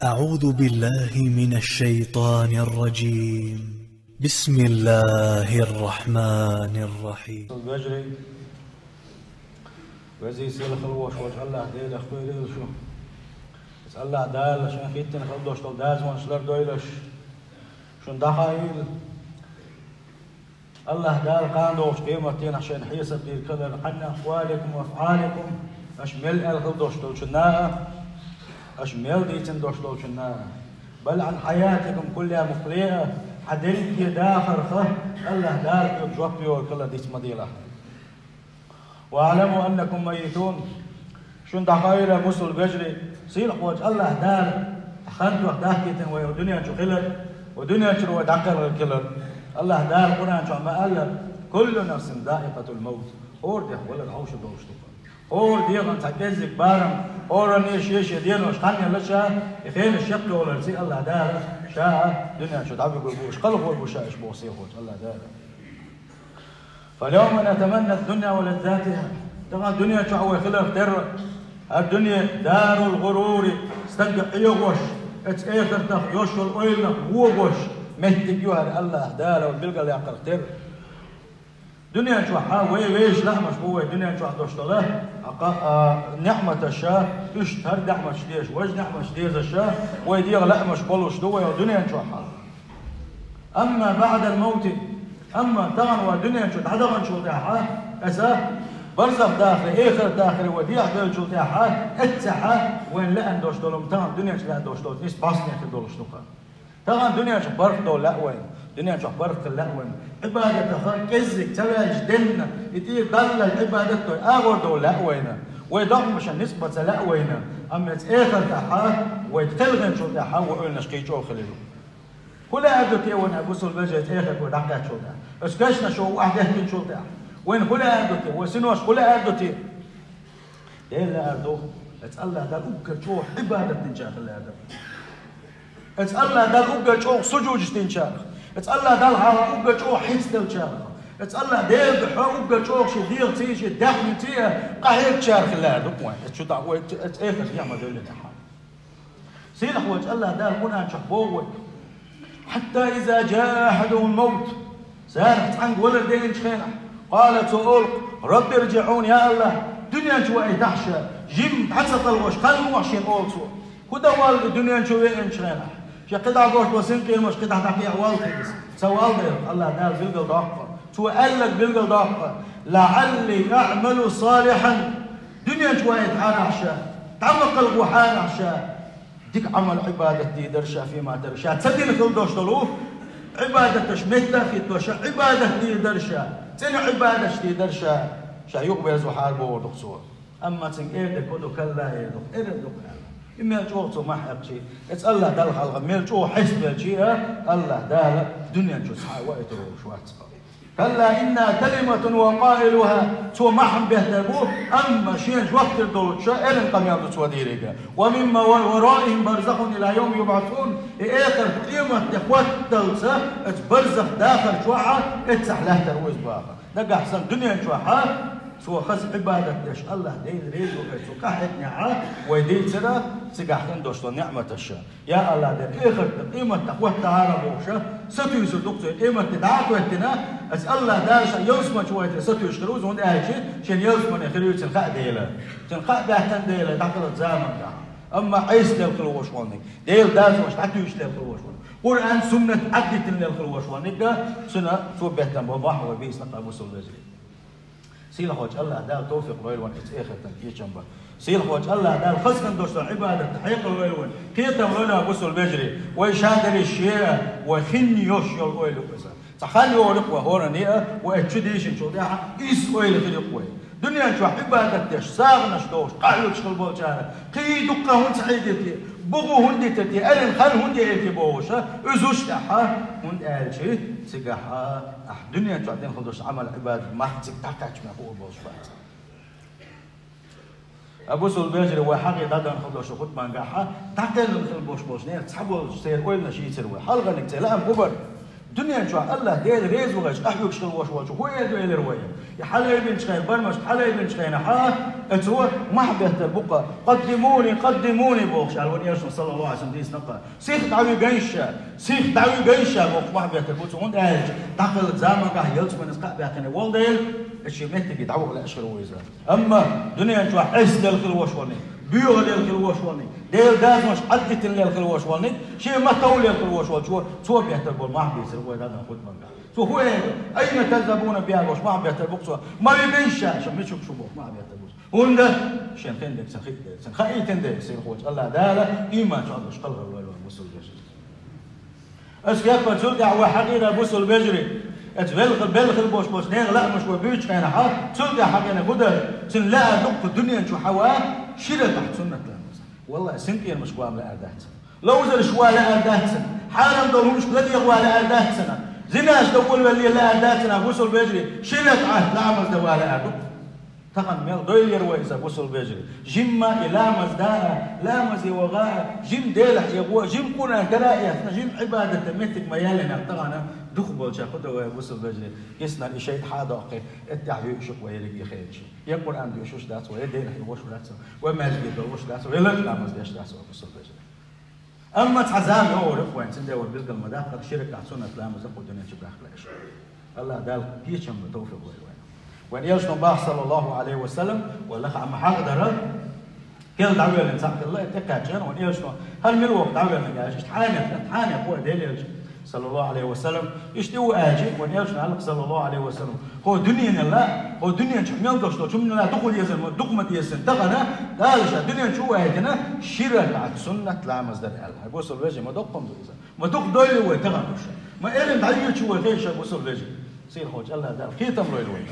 أعوذ بالله من الشيطان الرجيم. بسم الله الرحمن الرحيم. البجري وزي سيل خلوش وجه الله ديل أخوي شو بس الله دال عشان خيتنا خلوش طول داز وانشلر دويلش شون دخايل الله دال قاندوش قيمتين عشان حيسب دير كذا عن أقوالكم وأفعالكم أشمل الخلوش طول شناء أشمل ديتن دوش طول شناء بل عن حياتكم كلها مفرية حدلت داخل خه الله دال جوابيو كلا ديت مديلة واعلموا انكم ميتون شون دخايل مسل بجري سيل قوج الله دال خنت وحداكيتن ودنيا شو خلر ودنيا شو دقر الكلر الله دال قران شو ما قال كل نفس ذائقة الموت اور ده ولا العوش دوش اور ديغن تكذب بارم اور نيش دينوش خاني لشا يخيل الشق ولا سي الله دال شاء دنيا شو تعبي بوش قلب والبوشا ايش بوصيه الله دال فاليوم نتمنى الدنيا ولذاتها ترى الدنيا شو هو خلق تر الدنيا دار الغرور استنق يغوش اتاخر تخ يوشل اويل هو غوش مهتك يوهر الله دال وبلقى اللي عقل تر دنيا شو ويش لا مش هو دنيا شو دوش له نعمة الشاه اشتهر نعمة شديش وجه نعمة شديش الشاه ويدير لا مش بلوش دوه ودنيا شو أما بعد الموت أما طبعا ودنيا شو تعدغن شو تاحات أسا برزخ داخل آخر داخل وديع دول شو تاحات اتسحات وين لأن دوش دولهم طبعا دنيا شو لأن دوش دول نيس باصني في دولش نقا طبعا دنيا شو برف دول لا وين دنيا شو برف لا وين عبادة خا كزك تلاش دلنا يتير ضل العبادة تو أغور دول لا وين ويضم مش النسبة لا وين أما آخر تاحات ويتلغن شو تاحات وقلنا شكي شو خليلو كل أردوتي وين أبوس البجت آخر ودقات شو ده اسكشنا شو واحد يحكي شو ده وين كل أردوتي وسنوش كل أردوتي إيه لا أردو أتسأله ده أوكر شو عبادة تنشاخ اللي هذا أتسأله ده أوكر شو سجوج تنشاخ أتسأله ده الحارة أوكر شو حس تنشاخ أتسأله ده بحر أوكر شو دير تيجي داخل تيه قهير شارخ اللي هذا وين شو ده وين آخر يعمل دولة حال سيلح وأتسأله ده هنا شخبوه حتى إذا جاء أحدهم الموت سارت عند ولد دين شخينة قالت أولق رب ارجعون يا الله دنيا شوي تحشى جيم حسط الوش خل وحشين أولسو كده والد الدنيا شوي إن شخينة شي قطع قوش وسنكي مش قطع تحكي والد سوى الله نال بلقل ضاقة سوى قال لك بلقل ضاقة لعلي أعمل صالحا دنيا شوي تحشى تعمق الغوحان عشى ديك عمل عبادتي درشا فيما درشا تصدق كل دوش طلوه عبادة شمتة في توشا عبادتي درشا تن عبادتي درشا شا يقبل زحار بور دكسور أما تن إيدك كدو كلا إيدك إيدك إما جوه ما حق شيء اسأل الله دال خلق ميل جوه حسب شيء الله دال دنيا شو صحة وقت روش وقت كلا إنها كلمة وقائلها تو محن بهتبوه أما شيء وقت الدولة شاء إلن قميض سوديرك ومما ورائهم برزخ إلى يوم يبعثون آخر قيمة إخوات الدولة برزخ داخل شوحة اتسح له ترويز باقة نقع حسن دنيا شوحة سوى خز عبادة ديش الله دين ريز وكيسو كحت نعا ويدين سرا سيقاحتن دوشتو نعمة الشا يا الله دين إخر قيمة تقوى تعالى بوشا ستو يسدوك قيمة تدعاك ويتنا أس الله داشا يوسما شوية ستو يشتروز هون آجي شين يوسما يخليو تنخاء ديلا تنخاء باحتن ديلا داخل الزامن دا أما عيس للخل وشوانك ديل داز وش تحتو يشتل وشوانك قرآن سنة عدت للخل وشوانك سنة سوى بيهتن بوضاح وبيس نقابو سلوزي سيل خوج الله دال توفيق رويلون اتاخر تنكي جنبا سيل خوج الله دال خسكن دوشتن عبادة تحقيق رويلون كيتم روينا بوسل بجري ويشادر الشيء وخن يوشيل رويلو بسا تخلي ورق وهورا نيئة واتشديشن شو ديها إيس رويل في القوي دنيا شو عبادة ديش ساغنش دوش قاعدو تشغل بوشانا قي دقة هون سعيدتي بغو هندي تتي ألن خل هندي إلتي بوشا أزوش تحا هند آلشي سيقاحا دنيا شو عدين خلدوش عمل عبادة ما تتكتاكاش ما هو بوش فات أبو سلبيجري وحقي دادان خلدوش خد مانقاحا تاكل الخل بوش نير تحبو سير قويلنا شي يتروي حلقة نكتي لا أم كبر دنيا شو الله ديل ريز وغش أحيوك شغل وش هو يدوي الرواية يا حلا يبين شخين برمش حلا يبين شخين اتروى محبة البقى قدموني بوخش على وني يرسل صلى الله عليه وسلم ديس نقا سيخ دعوي جيشة بوخ محبة البوت وند أهل تعقل زمان قاع يلتس من اسقاء بيعتني والديل الشيء متى يدعوه لا أشغل ويزا أما دنيا شو حس للخل وشوني بيوغ للخل وشوني ديل داز مش عدت للخل وشوني شيء ما تولي للخل وشوني شو بيعتبر محبة يسوي هذا خد من شو هو أين تذهبون بها وش محبة البوخ ما يبينش عشان ما يشوف شو بوخ محبة البوخ هوندا شن تندك سنخي تندك سير خوش الله دالا إيمان شو عندش قلب الوالو بوصل بجري أسكت بتلقى وحقيقة بوصل بجري بلغ بوش نيغ لا مش وبيش كان حال تلقى حقيقة قدر تنلاقى دق الدنيا شو حواه شيلة تحت سنة لامز والله سنتين مش قوام لأردات لو زر شوال لأردات حالم دول مش الذي يغوى لأردات سنة زناش دول اللي لأردات سنة بوصل بجري شيلة عهد لامز دوال أردو تقن ميل دويلير وإذا بوصل بجري جيم إلى مزداء لا مزي وغاء جيم ديلح يبوا جيم كنا كلاية جيم عبادة متك ميالنا طغنا دخبل شاخده وبوصل بجري يسنا الشيء حاضق التعبير شو ويلقي خير شيء يقول عندي وشوش داس ويديلح يوش داس وما يجي وش داس ولا لا مز داس داس وبوصل بجري أما تعزام هو رفوان سندور بيلقى المداخل شركة سنة لا مزق الدنيا تبرخ ليش الله دال بيشم توفيق وين يجنو باه صلى الله عليه وسلم ولا عم حقدر كل دعوة الإنسان الله يتكاتشن وين يجنو هل من الوقت دعوة من جاش تحاني أقوى دليل صلى الله عليه وسلم يشتوى آجي وين يجنو هلك صلى الله عليه وسلم هو دنيا الله هو دنيا شميل دوشتو شمنا لا تقول يزن دقمة يزن تغنى قالش الدنيا شو هيدنا شرك على سنة لا مصدر الله بوصل وجه ما دقم دوزا ما دق دويل وتغنوش ما إلين دعية شو غيش بوصل وجه سير خوج الله ده كي تمرو الوين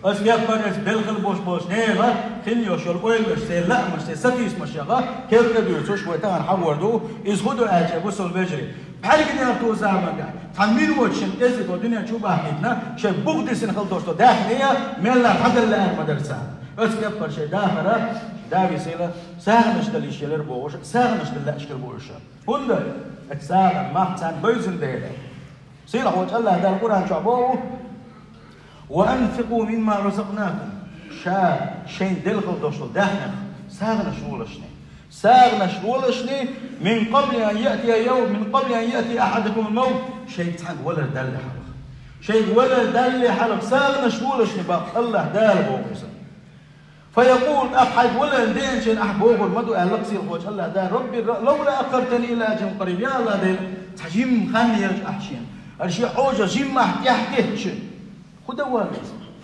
أسياب كانت بلغل بوش نيغا خليو شو الأويل لا مش ستيس مش يغا كيف كدو شو شوي تان حوردو إزخدو أجي بوصل بجري بحال كده نرتو زعما كاع تمين وشم إزك الدنيا شو باهيتنا شيء بغد سنخل دوشتو داخلية ملا حد اللي مدرسة أسياب كان شيء داخله داوي سيلا ساغنش دليش يلر بوش ساغنش دللا أشكال بوش هندا أتساغن ما تان بيزن ديلا سيلا هو الله ده القرآن شعبوه وأنفقوا مما رزقناكم شين دلخل دوشل دهنا ساغنا شغولشني من قبل أن يأتي يوم من قبل أن يأتي أحدكم الموت شيء تحق ولا دل حلق شيء ولا دل حلق ساغنا شغولشني بقى الله دال بوقسا فيقول أحد ولا ندين شين أحبوه المدو أهلق سير خوش الله دال ربي لولا أخرتني إلى أجل قريب يا الله دال تجيم خاني يرجع أحشين الشيء حوجة جيم يحكيش خدوا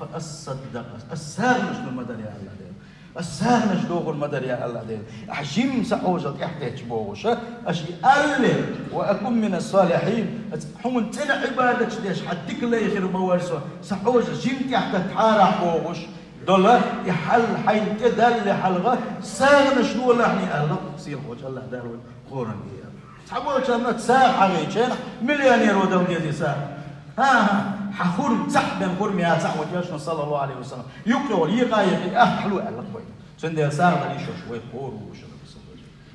فأصدق الساغنش المدر يا الله ديل الساغنش دوغ المدر يا الله ديل أحجم سعوجة يحتاج بوغش أشي ألي وأكون من الصالحين حمون تنا عبادة ليش حدك لا يخير موارسه سعوجة جيم يحتاج تحارح بوغش دولا يحل حين كدل حلقة ساغنش دولا حني الله سير خوش الله دار خورن بيها تحبوا كنا تساغ حقيقة مليونير ودولي دي ساغ ها حخور صح بين خور مياه صح وجهنا صلى الله عليه وسلم يقول يقاية حلو على قوي سند ساعة اللي شوي خور وش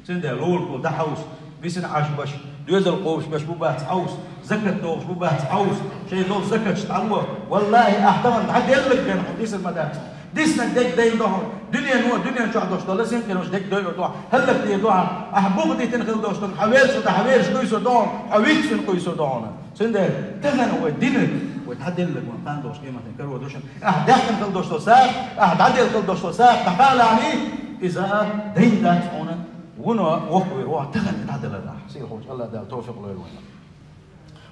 سند لول كل ده حوس بيسن عاش باش دوز القوس باش بوبات حوس زكاة دوغ بوبات حوس شيء دوغ زكاة تعلوه والله أحتمل حد يلك بين حديث المدارس ديسنا ديك داي دوه دنيا شو عدوش دولا سين كانوش ديك داي دوه هلك دي دوه أحبوك دي تنخل دوش دوم حويل شو كويسو دوم حويل شو كويسو دوم سند تهنا هو دينك وتحدل لك من قان دوش قيمة كرو دوشن داخل خل دوش توساق عدل خل دوش توساق تقال يعني إذا دين دات هنا ونا وقوي روح تهنا تعدل الله سير خوش الله ده توفيق له الوين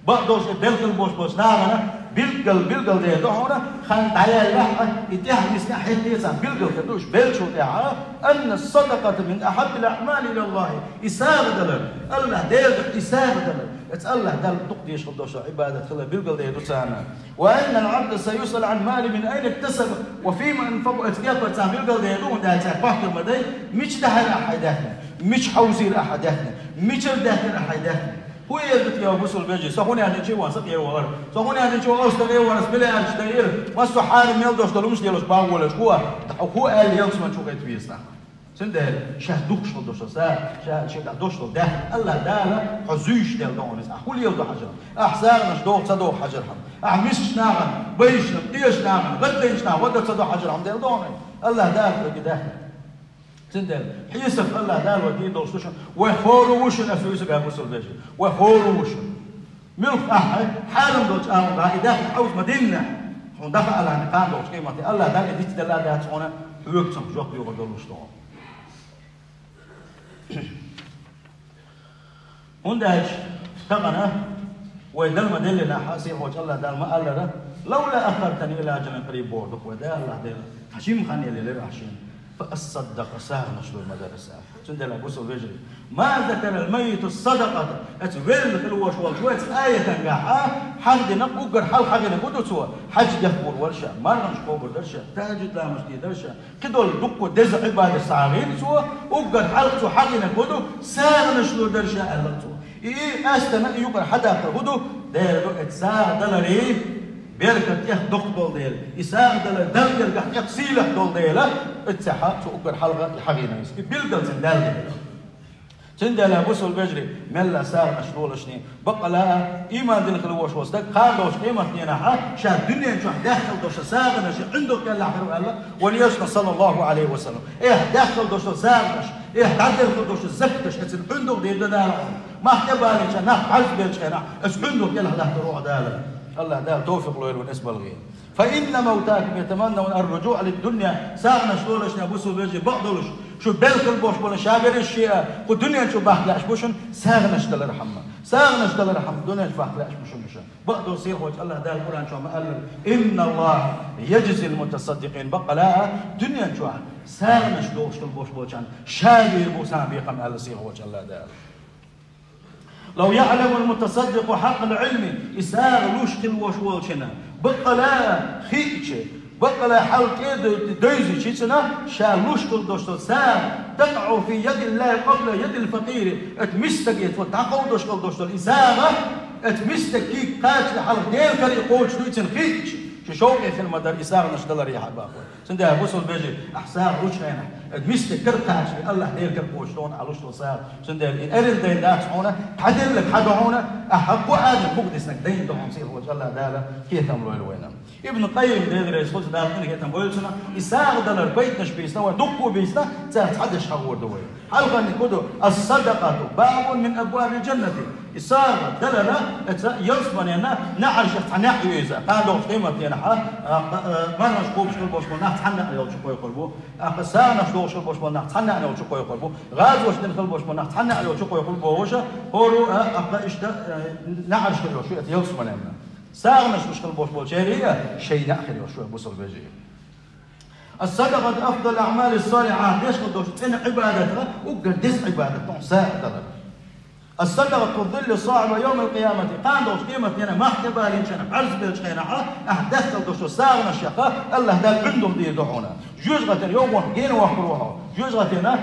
بعضوش بلغل بوش نعمنا بلغل ده هنا خان تعالى لحظة يتيح مسنا حتى بلغل كدوش بلشو تعالى أن الصدقة من أحب الأعمال إلى الله إساغ دلر الله ده إساغ دلر الله ده تقضي يشغل دوش عبادة خلا بلغل ده دوسانا وأن العبد سيسأل عن مال من أين اكتسب وفيما أنفقه اتقاط وتسام بلغل ده دون ده تبحث المدى مش دهر أحداثنا مش حوزير أحداثنا مش دهر أحداثنا هو يلبت يا بوصل بيجي سخوني هذا شيء وانسق يروار سخوني هذا شيء أوست غير وانس بلا أشتغير ما سحار ميل دوش دلومش ديالوش باولش هو قال يلس من شو قيت فيسنا سندل شاه دوكشل دوشل شاه دوشل ده الله دالا حزوش دل دونس أقول يوم حجر أحسان مش دوق صدق حجرهم أحمسش ناعم بيش نبتيش ناعم غديش ناعم ودت صدق حجرهم دل دونس الله دالا كده سندل حيسف الله دالا ودي دوشلش وخورو وشن أسويس جاب وصل بيجي وخورو وشن ملك أحد حالم دوش أمم قاعدة حوز مدينة هون دفع على نقام دوش كيما الله دالا ديت دللا ده هنا högst jobb jag då stå. هنداش طبعا ويدل ما دلنا حاسي هو الله دال ما قال له لولا اخرتني الى اجل قريب بوردك ودا الله دل حشيم خاني اللي راشين فاصدق ساغ نشر المدرسه سندلا بوسو بيجري ما ذكر الميت الصدقه اتبل في الوش والجوات ايه تنقع حد نقر حل حاجه نقول سوا حج يخبر ورشه ما نشكو درشه تاجد لا مش درشه كدول دقوا دز عباد الصاغين سوا وقر حلقته حاجه نقول ساغ نشر درشه قالته ايه استنى يقر حدا قدو ده اتساغ دلري بيركت يخدق دول ديل يساغ دل دل يرجع يقسيله دول ديل اتسحب تقر حلقه الحقيقه بيلقى زندال سندلا بوسول بجري ملا ساغ اشلول شني بقى لا ايمان دين خلوش وصدق خالوش قيمه نينا شا الدنيا نشوف داخل دوش ساغ نش عنده كلا حرو الله وليسنا صلى الله عليه وسلم ايه داخل دوش ساغ نش ايه تعدل دوش زكتش عنده دي دال ما احتبالي شنا حزب شنا اس عنده كلا لا تروح دال الله دال توفيق له بالنسبه لغير فإن موتاكم يتمنون الرجوع للدنيا ساغنا شلولش نبوسو بيجي بقدرش شو بالك البوش بولا شاغر الشيء والدنيا شو باحلاش بوشن ساغنا شتل رحمه ساغنا شتل رحم الدنيا شو باحلاش بوشن بقدر يصير وجه الله دال القرآن شو ما قال إن الله يجزي المتصدقين بقى لا دنيا شو ساغنا شلوش البوش بوشان شاغر بوسان بيقم قال يصير وجه الله دال لو يعلم المتصدق حق العلم يساغ لوش تلوش والشنا بقى لا خيتش بقى لا حاول دوزي شيء شالوش كل دوشتو ساغ تقع في يد الله قبل يد الفقير اتمستك يتوتعقو دوش كل دوشتو الإساغة اتمستك كيك قاتل حلق ديل كري قوش دويتن خيتش شوقي في المدار إساغ نشتغل ريحة باقوي سندها بوصل بيجي أحساغ روش هنا ادمشت كرتاش الله دير كربوش لون علوش توصار سندها الأرل دين داس هنا حدل لك حدا هنا أحقوا آدم بقدس نك دين دهم سير وجه الله دالا كي تملوا الوينام ابن القيم دير رئيس دال إنك يتمول سنة إساغ دلر بيت نش بيسنا ودقوا بيسنا تحدش حور دوي حلقة نكودو الصدقة باب من أبواب الجنة إساغ دلنا يصبن ينا نعرش تحنح يوزا قالوا قيمة ينا ما نشكو بشكل بوش بنا تحنح يوم شكو يقلبو أقسام نشكو بشكل بوش بنا تحنح يوم شكو يقلبو غاز وش ندخل بوش بنا تحنح يوم شكو يقلبو وشة هو أقاش نعرش كله شو يصبن ينا ساغ نش بشكل بوش بول شيء شيء نأخذ شو بوصل بيجي الصدقة أفضل الأعمال الصالحة يشغل دوش إن عبادتها وقدس عبادتهم ساغ دلنا الصدقة تظل صاحبها يوم القيامة قام دوش قيمة هنا ما احتبالين شنا عرز بيش خينا أحدث دوش ساغنا الشقاء الله دال عندهم دي دعونا جزغة يوم وحقين وحروها جزغة هنا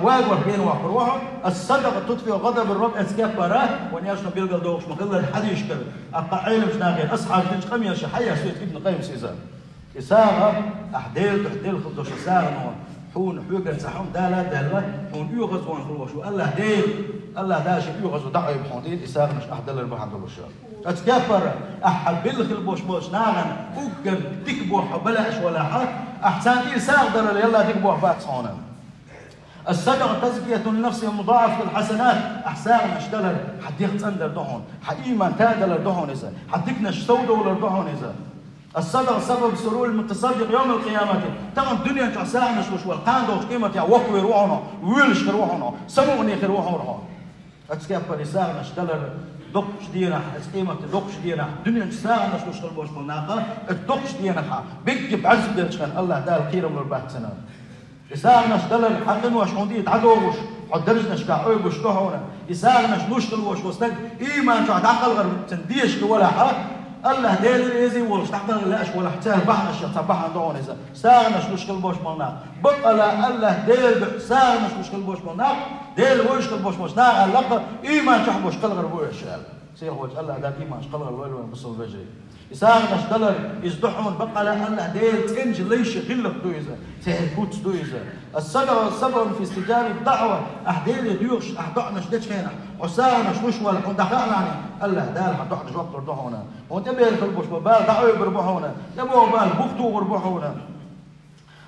واق وحقين وحروها الصدقة تطفئ غضب الرب اسكاف براه ونياشنا بيلقى دوش مقلل حد يشكل علم شناغير أصحاب تنش قمية شحية سويت ابن قيم سيزان إساغة أحديل دوش ساغنا حون حوجة سحوم دالا حون يوغز وان خلوشو الله ديل الله داش يوغز ودعي بحوندين إساغ مش أحدل البحر دلوشا أتكفر أحب بالخل بوش ناغن أوكر تكبوح بلاش ولا حد أحسن إساغ دلال يلا تكبوح بات صونا الصدقة تزكية النفس ومضاعفة الحسنات أحسن نشتغل حد يختندر دهون حقيما تادل دهون إذا حدك نشتود ولا دهون إذا الصدقة سبب سرور المتصدق يوم القيامة طبعا الدنيا تعساها نشوش والقان دوش قيمة يا وقوي روحنا ويلش روحنا سموني روحنا أتسكيب بريساغ نشتغل دقش دينا قيمة دقش دينا الدنيا تعساها نشوش قلبوش ملناقة الدقش دينا بيجي بعز بيرشخن الله دال خير من البحث سنة إساغ نشتغل حقن وشحوندي تعدوش حدرج نشكا أوي بشتوحونا إساغ نشنوشتل وش وستق إيمان شو عتعقل غير تنديش ولا حق الله دير إيزي وش تحضر لاش ولا حتى بحنا الشيخ تبحنا دون إذا ساغنا شلوش كل بوش ملنا بقى لا الله دير ساغنا شلوش كل بوش ملنا دير وش كل بوش ملنا اللقب إيمان شح بوش كل غير بوش سير وجه الله دال إيمان شقلق الويل وين بصل بجري يساعدنا شدلر يزدحون بقى لأن ديل تنج ليش غلق دويزة تهكوت دويزة الصبر في استجابة الدعوة أحديل يديوش أحضعنا شدتش هنا وساعنا شوش ولا كون دخلنا يعني الله دال حضعنا شوط رضوحونا وانت بيل خلبوش ببال دعوة بربوحونا يبقوا بال بختو بربوحونا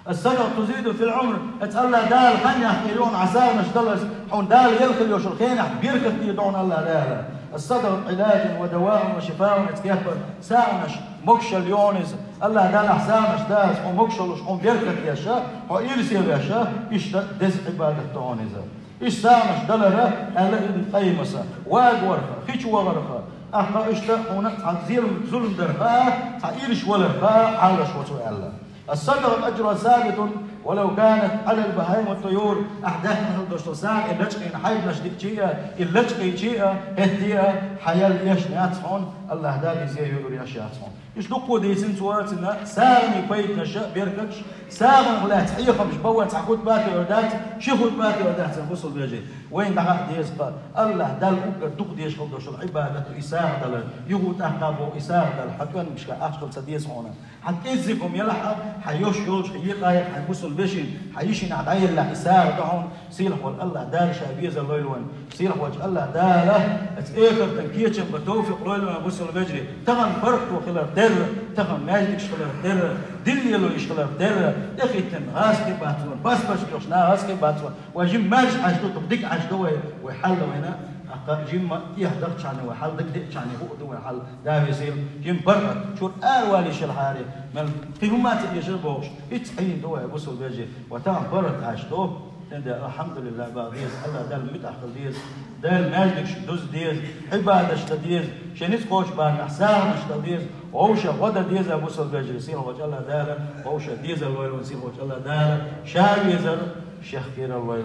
السنة تزيد في العمر اتقال دال خنيا يلون عسانا شدلس حون دال يلخل يوشرخين بيركت يدعون الله دال الصدر علاج ودواء وشفاء اتكفر سانش مكش اليونز الله دال حسانش داس ومكشلش حون بيركت يشا وإيرسيل يشا إيش دز عبادة تونيزا إيش سانش دلرة ألا قيمسا واق ورخا خيش وغرخا أحقا إشتا هنا عزيل ظلم درخا إيرش ولرخا حالش وسوء الله الصدر الأجر ثابت ولو كانت على البهائم والطيور أحداثنا هالدوشتو ساعة اللجقين حيب لشديكتية اللجقين تيئة هدية حيال يشنياتهم الله دالي زي يقول يشياتهم إيش لقوا ديسين سواتنا ساغني بيت نشاء بيركتش ساغن غلات حيخة مش بوات عقود باتي وردات شيخود باتي وردات سنبصل بيجي وين دعاء ديز قال الله دال أكر دوق ديش هالدوشتو عبادة إساغ دال يهود أحقابو إساغ دال حتوان مش كأشغل سديس هنا حتى إزيكم يلحق حيوش يوش حيقايق حيبصل بيشين حيشين عدايل لا إساغ دعون سيلح والله دال شابيز الليلوان سيلح وجه الله داله اتأخر تنكيتشن بتوفيق ليلوان بصل بيجري تغن فرق وخلاف در تغن ماجدك شخلاف در دليلو يشخلاف در اخي تنغاسكي باتون بس يوشنا غاسكي باتون وجيم ماج عجدو تبديك عجدو ويحل هنا جيم يهدق شعني وحل دك شعني هو دو وحل دا يصير جيم برق شور والي شلحاري من قيمات يشربوش يتحين دو بصل بيجي وتغن برق عجدو الحمد لله بقى ديز الله دال متأخر ديز دال ماجدك دوز ديز عبادة شديز شنيس قوش بان أحسان شديز ووشة غدا ديز أبو سل بجري سير وجه الله دالا ووشة ديز الويل ونسير وجه الله دالا شاويزر شيخ كير الويل